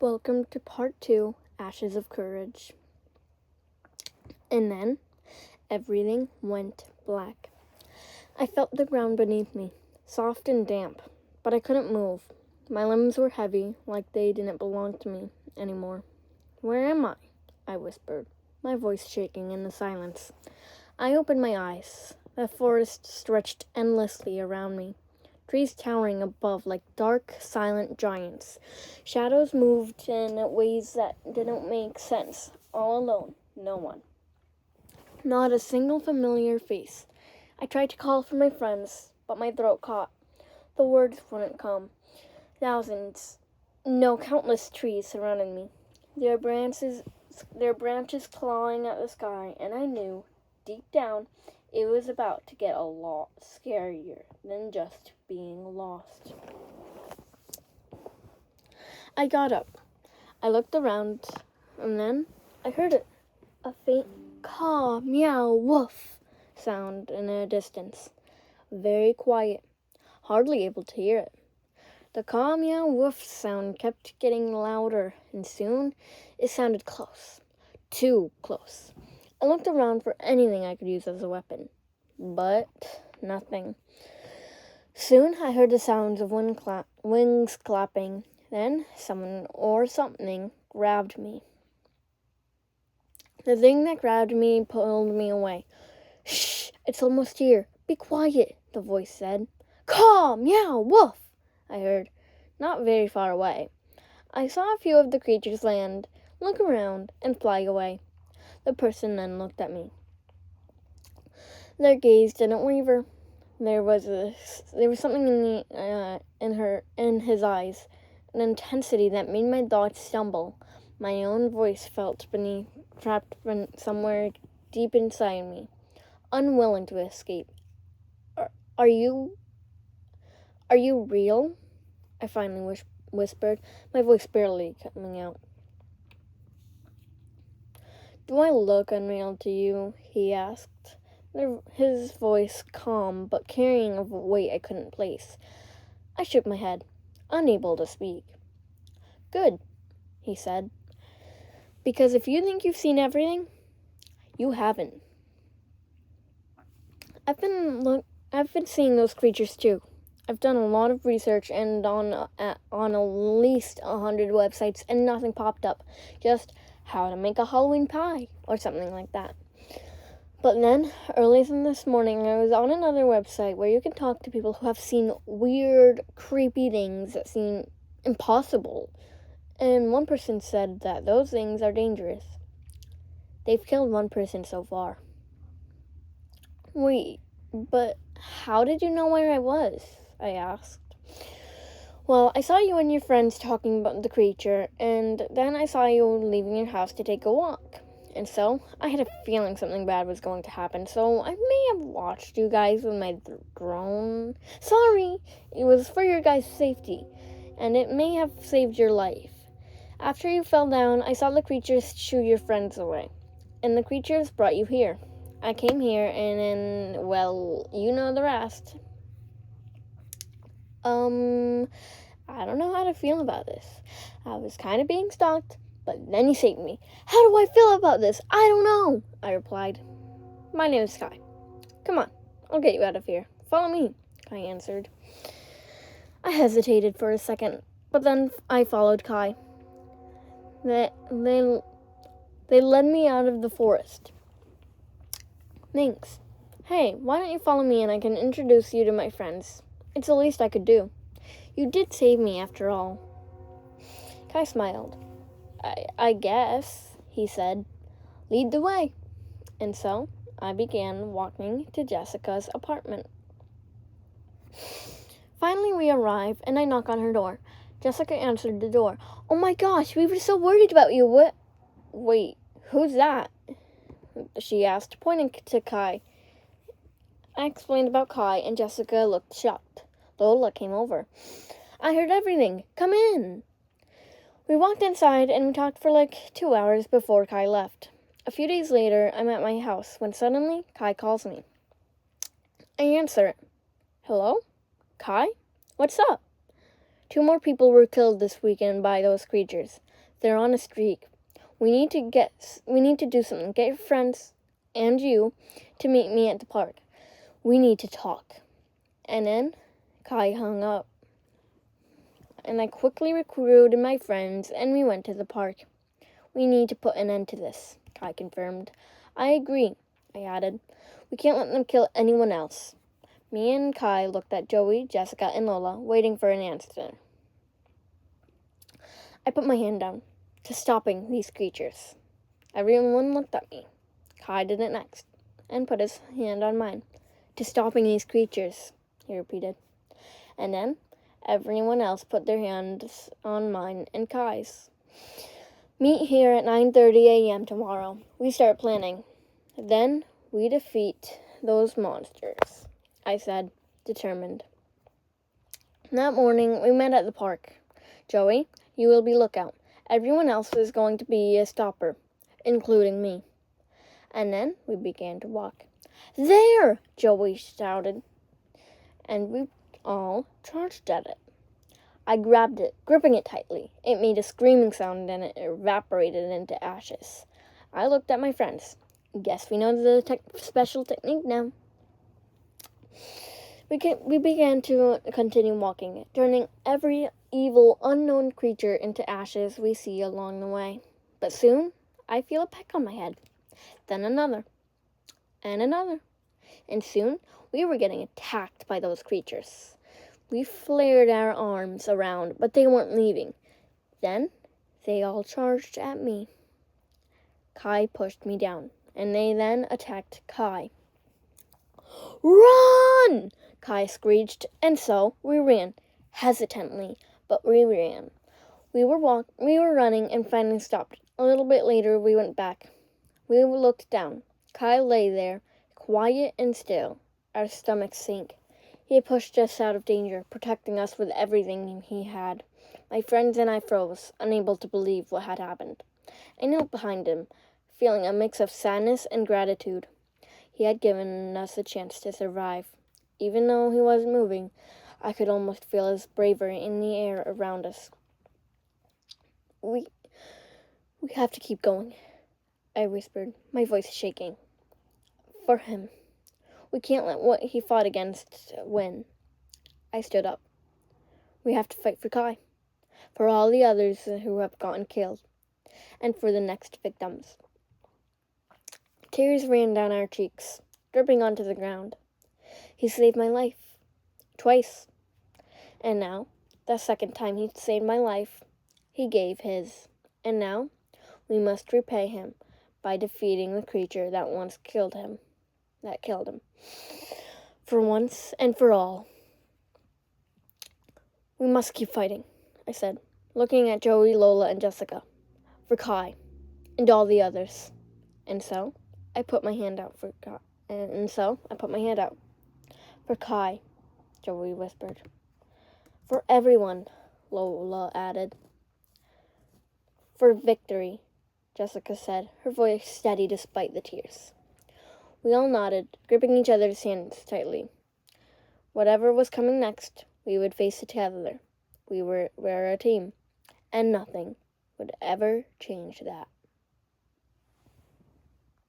Welcome to part 2, Ashes of Courage. And then, everything went black. I felt the ground beneath me, soft and damp, but I couldn't move. My limbs were heavy, like they didn't belong to me anymore. "Where am I?" I whispered, my voice shaking in the silence. I opened my eyes. The forest stretched endlessly around me. Trees towering above like dark, silent giants. Shadows moved in ways that didn't make sense. All alone, no one. Not a single familiar face. I tried to call for my friends, but my throat caught. The words wouldn't come. Countless trees surrounded me, their branches clawing at the sky, and I knew, deep down, it was about to get a lot scarier than just being lost. I got up. I looked around, and then I heard it. A faint caw, meow, woof sound in the distance. Very quiet, hardly able to hear it. The caw, meow, woof sound kept getting louder, and soon it sounded close. Too close. I looked around for anything I could use as a weapon, but nothing. Soon I heard the sounds of wings clapping. Then someone or something grabbed me. The thing that grabbed me pulled me away. "Shh, it's almost here. Be quiet," the voice said. "Caw, meow, woof," I heard, not very far away. I saw a few of the creatures land, look around, and fly away. The person then looked at me. Their gaze didn't waver. There was something in his eyes, an intensity that made my thoughts stumble. My own voice felt trapped somewhere deep inside me, unwilling to escape. Are you real?" I finally whispered, my voice barely coming out. "Do I look unreal to you?" he asked, his voice calm but carrying a weight I couldn't place. I shook my head, unable to speak. "Good," he said, "because if you think you've seen everything, you haven't. I've been seeing those creatures too. I've done a lot of research and on at least 100 websites, and nothing popped up. Just how to make a Halloween pie or something like that. But then, early this morning, I was on another website where you can talk to people who have seen weird, creepy things that seem impossible. And one person said that those things are dangerous. They've killed one person so far." "Wait, but how did you know where I was?" I asked. "Well, I saw you and your friends talking about the creature, and then I saw you leaving your house to take a walk. And so, I had a feeling something bad was going to happen, so I may have watched you guys with my drone. Sorry, it was for your guys' safety, and it may have saved your life. After you fell down, I saw the creatures shoo your friends away, and the creatures brought you here. I came here, and then, well, you know the rest." I don't know how to feel about this. I was kind of being stalked, but then you saved me. "How do I feel about this? I don't know," I replied. "My name is Kai. Come on, I'll get you out of here. Follow me," Kai answered. I hesitated for a second, but then I followed Kai. They led me out of the forest. "Thanks. Hey, why don't you follow me and I can introduce you to my friends? It's the least I could do. You did save me after all." Kai smiled. I guess, he said. "Lead the way." And so I began walking to Jessica's apartment. Finally we arrive, and I knock on her door. Jessica answered the door. "Oh my gosh, we were so worried about you. What? Wait, who's that?" she asked, pointing to Kai. I explained about Kai, and Jessica looked shocked. Lola came over. "I heard everything. Come in." We walked inside, and we talked for like 2 hours before Kai left. A few days later, I'm at my house when suddenly Kai calls me. I answer it. "Hello? Kai? What's up?" 2 more people were killed this weekend by those creatures. They're on a streak. We need to do something. Get your friends and you to meet me at the park. We need to talk." And then Kai hung up. And I quickly recruited my friends and we went to the park. "We need to put an end to this," Kai confirmed. "I agree," I added. "We can't let them kill anyone else." Me and Kai looked at Joey, Jessica, and Lola, waiting for an answer. I put my hand down. "To stopping these creatures." Everyone looked at me. Kai did it next, and put his hand on mine. "To stopping these creatures," he repeated. And then everyone else put their hands on mine and Kai's. "Meet here at 9:30 a.m. tomorrow. We start planning. Then we defeat those monsters," I said, determined. That morning, we met at the park. "Joey, you will be lookout. Everyone else is going to be a stopper, including me." And then we began to walk. "There!" Joey shouted, and we all charged at it. I grabbed it, gripping it tightly. It made a screaming sound and it evaporated into ashes. I looked at my friends. "Guess we know the special technique now." We began to continue walking, turning every evil, unknown creature into ashes we see along the way. But soon, I feel a peck on my head. Then another. And another. And soon, we were getting attacked by those creatures. We flared our arms around, but they weren't leaving. Then, they all charged at me. Kai pushed me down, and they then attacked Kai. "Run!" Kai screeched, and so we ran, hesitantly, but we ran. We were running and finally stopped. A little bit later, we went back. We looked down. Kai lay there, quiet and still. Our stomachs sank. He had pushed us out of danger, protecting us with everything he had. My friends and I froze, unable to believe what had happened. I knelt behind him, feeling a mix of sadness and gratitude. He had given us a chance to survive. Even though he wasn't moving, I could almost feel his bravery in the air around us. We have to keep going," I whispered, my voice shaking. "For him. We can't let what he fought against win." I stood up. "We have to fight for Kai, for all the others who have gotten killed, and for the next victims." Tears ran down our cheeks, dripping onto the ground. He saved my life. Twice. And now, the second time he saved my life, he gave his. And now, we must repay him by defeating the creature that once killed him. For once and for all. "We must keep fighting," I said, looking at Joey, Lola, and Jessica. "For Kai, and all the others." And so, I put my hand out for Kai. "For Kai," Joey whispered. "For everyone," Lola added. "For victory," Jessica said, her voice steady despite the tears. We all nodded, gripping each other's hands tightly. Whatever was coming next, we would face it together. We're a team, and nothing would ever change that.